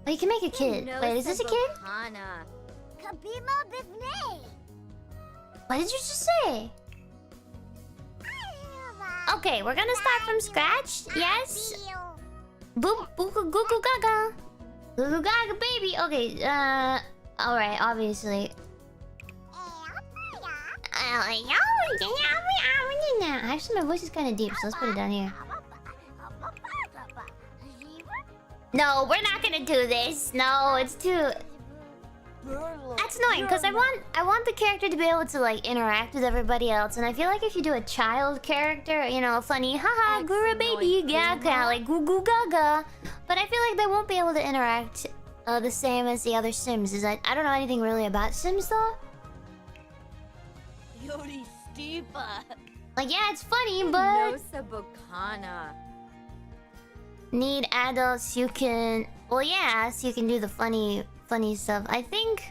Oh, you can make a kid. Wait, is this a kid? What did you just say? Okay, we're gonna start from scratch. Yes. Boop, boo, goo, goo, gaga. Goo, goo, gaga, baby. Okay, alright, obviously. Actually, my voice is kind of deep, so let's put it down here. No, we're not gonna do this. No, it's too... That's annoying, because I want the character to be able to, like, interact with everybody else. And I feel like if you do a child character, you know, funny, haha, Gura baby, gaga, like, goo goo gaga. But I feel like they won't be able to interact the same as the other Sims. I don't know anything really about Sims, though. Yori Steepa. Like, yeah, it's funny, but... No Sabokana. Need adults you can... Well, yeah, so you can do the funny stuff. I think...